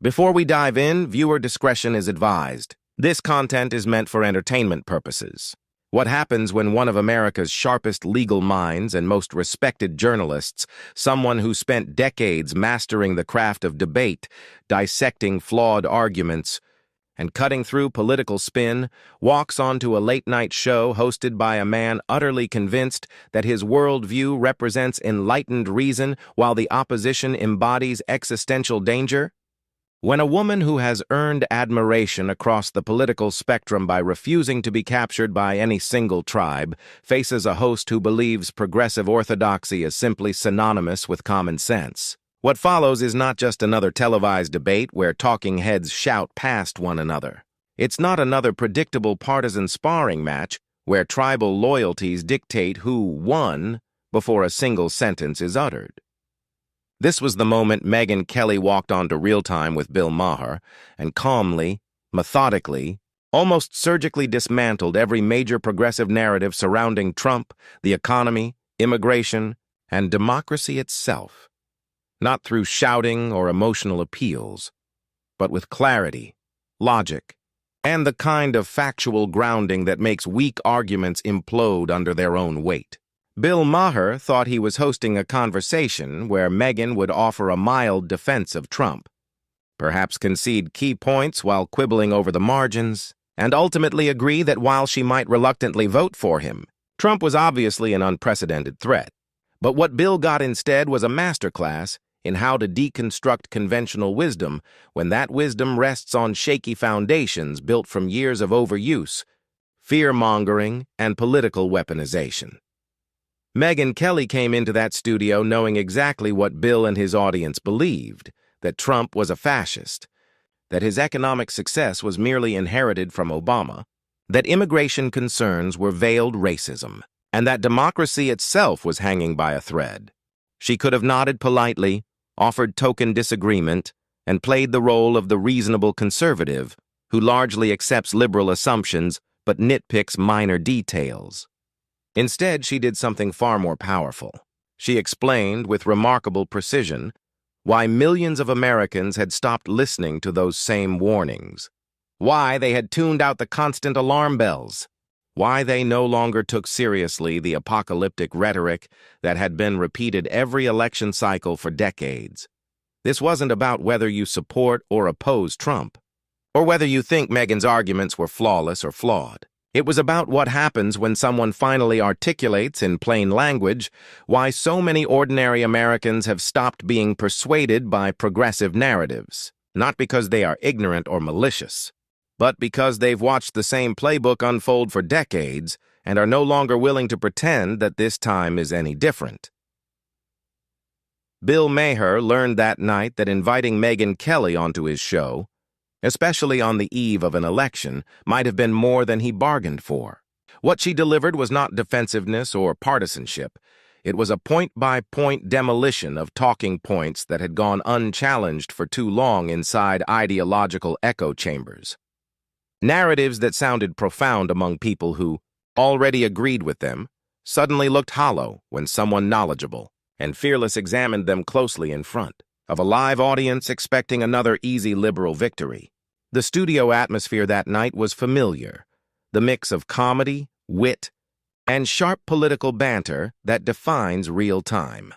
Before we dive in, viewer discretion is advised. This content is meant for entertainment purposes. What happens when one of America's sharpest legal minds and most respected journalists, someone who spent decades mastering the craft of debate, dissecting flawed arguments, and cutting through political spin, walks onto a late-night show hosted by a man utterly convinced that his worldview represents enlightened reason while the opposition embodies existential danger? When a woman who has earned admiration across the political spectrum by refusing to be captured by any single tribe faces a host who believes progressive orthodoxy is simply synonymous with common sense, what follows is not just another televised debate where talking heads shout past one another. It's not another predictable partisan sparring match where tribal loyalties dictate who won before a single sentence is uttered. This was the moment Megyn Kelly walked onto Real Time with Bill Maher and calmly, methodically, almost surgically dismantled every major progressive narrative surrounding Trump, the economy, immigration, and democracy itself. Not through shouting or emotional appeals, but with clarity, logic, and the kind of factual grounding that makes weak arguments implode under their own weight. Bill Maher thought he was hosting a conversation where Megyn would offer a mild defense of Trump, perhaps concede key points while quibbling over the margins, and ultimately agree that while she might reluctantly vote for him, Trump was obviously an unprecedented threat. But what Bill got instead was a masterclass in how to deconstruct conventional wisdom when that wisdom rests on shaky foundations built from years of overuse, fear-mongering, and political weaponization. Megyn Kelly came into that studio knowing exactly what Bill and his audience believed, that Trump was a fascist, that his economic success was merely inherited from Obama, that immigration concerns were veiled racism, and that democracy itself was hanging by a thread. She could have nodded politely, offered token disagreement, and played the role of the reasonable conservative who largely accepts liberal assumptions but nitpicks minor details. Instead, she did something far more powerful. She explained with remarkable precision why millions of Americans had stopped listening to those same warnings, why they had tuned out the constant alarm bells, why they no longer took seriously the apocalyptic rhetoric that had been repeated every election cycle for decades. This wasn't about whether you support or oppose Trump, or whether you think Megyn's arguments were flawless or flawed. It was about what happens when someone finally articulates in plain language why so many ordinary Americans have stopped being persuaded by progressive narratives, not because they are ignorant or malicious, but because they've watched the same playbook unfold for decades and are no longer willing to pretend that this time is any different. Bill Maher learned that night that inviting Megyn Kelly onto his show, especially on the eve of an election, might have been more than he bargained for. What she delivered was not defensiveness or partisanship. It was a point-by-point demolition of talking points that had gone unchallenged for too long inside ideological echo chambers. Narratives that sounded profound among people who already agreed with them suddenly looked hollow when someone knowledgeable and fearless examined them closely in front of a live audience expecting another easy liberal victory. The studio atmosphere that night was familiar, the mix of comedy, wit, and sharp political banter that defines Real Time.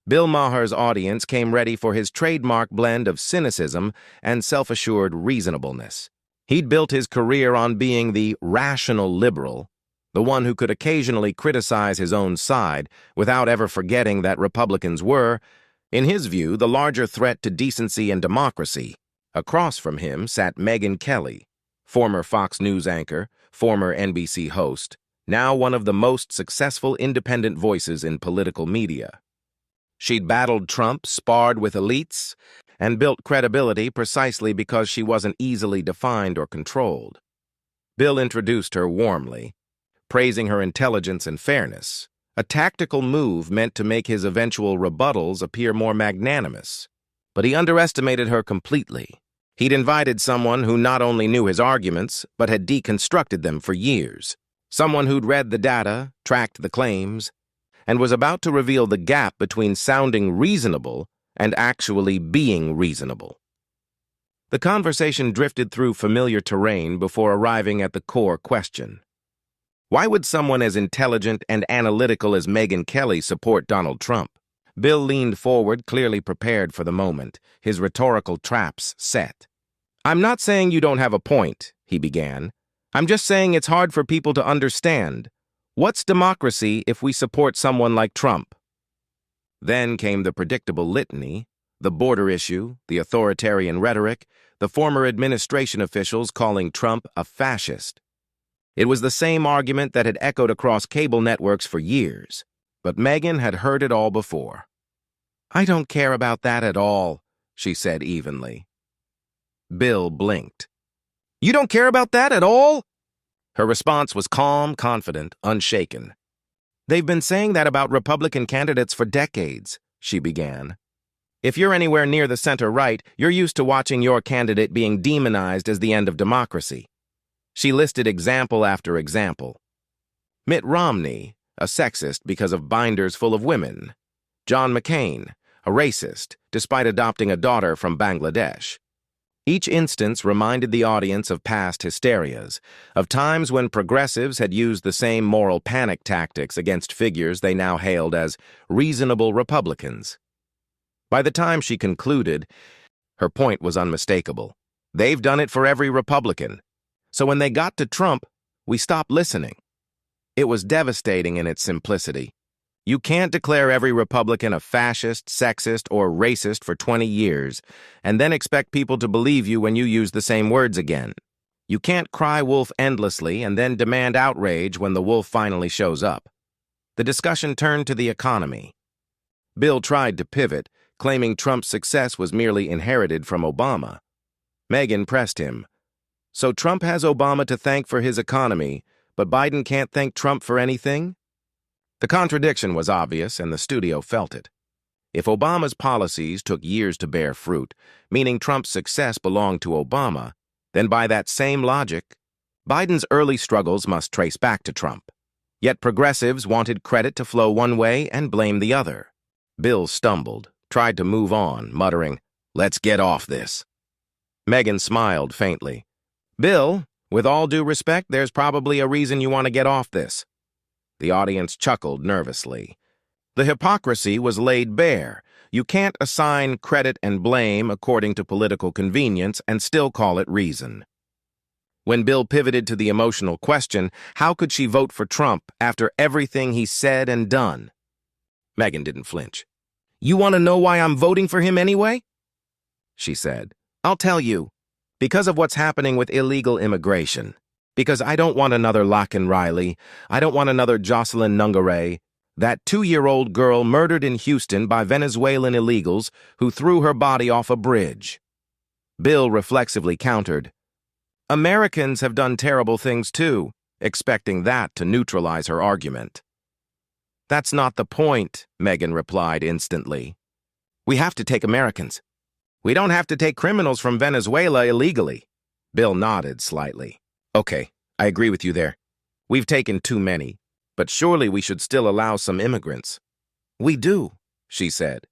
Bill Maher's audience came ready for his trademark blend of cynicism and self-assured reasonableness. He'd built his career on being the rational liberal, the one who could occasionally criticize his own side without ever forgetting that Republicans were, in his view, the larger threat to decency and democracy. Across from him sat Megyn Kelly, former Fox News anchor, former NBC host, now one of the most successful independent voices in political media. She'd battled Trump, sparred with elites, and built credibility precisely because she wasn't easily defined or controlled. Bill introduced her warmly, praising her intelligence and fairness, a tactical move meant to make his eventual rebuttals appear more magnanimous. But he underestimated her completely. He'd invited someone who not only knew his arguments, but had deconstructed them for years. Someone who'd read the data, tracked the claims, and was about to reveal the gap between sounding reasonable and actually being reasonable. The conversation drifted through familiar terrain before arriving at the core question. Why would someone as intelligent and analytical as Megyn Kelly support Donald Trump? Bill leaned forward, clearly prepared for the moment, his rhetorical traps set. "I'm not saying you don't have a point," he began. "I'm just saying it's hard for people to understand. What's democracy if we support someone like Trump?" Then came the predictable litany, the border issue, the authoritarian rhetoric, the former administration officials calling Trump a fascist. It was the same argument that had echoed across cable networks for years, but Megyn had heard it all before. "I don't care about that at all," she said evenly. Bill blinked. "You don't care about that at all?" Her response was calm, confident, unshaken. "They've been saying that about Republican candidates for decades," she began. "If you're anywhere near the center-right, you're used to watching your candidate being demonized as the end of democracy." She listed example after example. Mitt Romney, a sexist because of binders full of women. John McCain, a racist, despite adopting a daughter from Bangladesh. Each instance reminded the audience of past hysterias, of times when progressives had used the same moral panic tactics against figures they now hailed as reasonable Republicans. By the time she concluded, her point was unmistakable. They've done it for every Republican. So when they got to Trump, we stopped listening. It was devastating in its simplicity. You can't declare every Republican a fascist, sexist, or racist for 20 years, and then expect people to believe you when you use the same words again. You can't cry wolf endlessly and then demand outrage when the wolf finally shows up. The discussion turned to the economy. Bill tried to pivot, claiming Trump's success was merely inherited from Obama. Megyn pressed him. "So Trump has Obama to thank for his economy, but Biden can't thank Trump for anything?" The contradiction was obvious, and the studio felt it. If Obama's policies took years to bear fruit, meaning Trump's success belonged to Obama, then by that same logic, Biden's early struggles must trace back to Trump. Yet progressives wanted credit to flow one way and blame the other. Bill stumbled, tried to move on, muttering, "Let's get off this." Megyn smiled faintly. "Bill, with all due respect, there's probably a reason you want to get off this." The audience chuckled nervously. The hypocrisy was laid bare. You can't assign credit and blame according to political convenience and still call it reason. When Bill pivoted to the emotional question, how could she vote for Trump after everything he said and done? Megyn didn't flinch. "You want to know why I'm voting for him anyway?" she said. "I'll tell you. Because of what's happening with illegal immigration. Because I don't want another Laken Riley. I don't want another Jocelyn Nungaray. That 2-year-old girl murdered in Houston by Venezuelan illegals who threw her body off a bridge." Bill reflexively countered, "Americans have done terrible things too," expecting that to neutralize her argument. "That's not the point," Megyn replied instantly. "We have to take Americans. We don't have to take criminals from Venezuela illegally." Bill nodded slightly. "Okay, I agree with you there. We've taken too many, but surely we should still allow some immigrants." "We do," she said.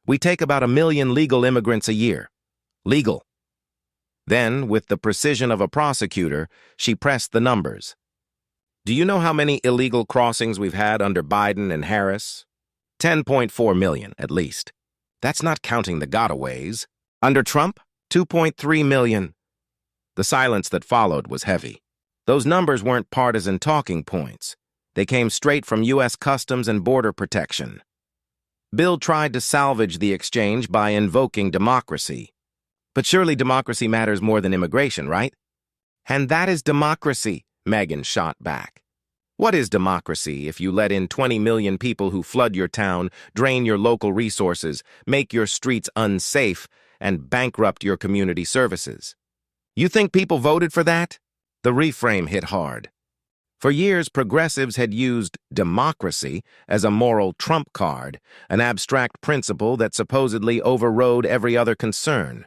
"We take about 1 million legal immigrants a year. Legal." Then, with the precision of a prosecutor, she pressed the numbers. "Do you know how many illegal crossings we've had under Biden and Harris? 10.4 million, at least. That's not counting the gotaways. Under Trump, 2.3 million. The silence that followed was heavy. Those numbers weren't partisan talking points. They came straight from U.S. Customs and Border Protection. Bill tried to salvage the exchange by invoking democracy. "But surely democracy matters more than immigration, right?" "And that is democracy," Megyn shot back. "What is democracy if you let in 20 million people who flood your town, drain your local resources, make your streets unsafe, and bankrupt your community services? You think people voted for that?" The reframe hit hard. For years, progressives had used democracy as a moral trump card, an abstract principle that supposedly overrode every other concern.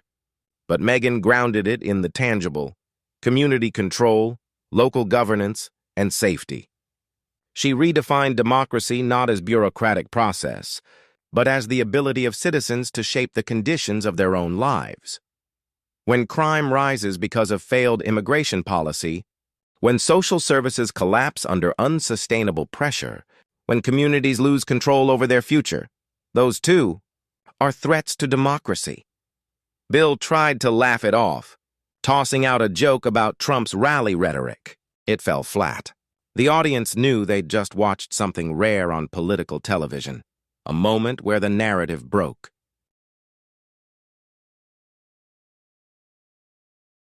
But Megyn grounded it in the tangible: community control, local governance, and safety. She redefined democracy not as bureaucratic process, but as the ability of citizens to shape the conditions of their own lives. when crime rises because of failed immigration policy, when social services collapse under unsustainable pressure, when communities lose control over their future. Those too are threats to democracy. Bill tried to laugh it off, tossing out a joke about Trump's rally rhetoric. It fell flat. The audience knew they'd just watched something rare on political television, a moment where the narrative broke.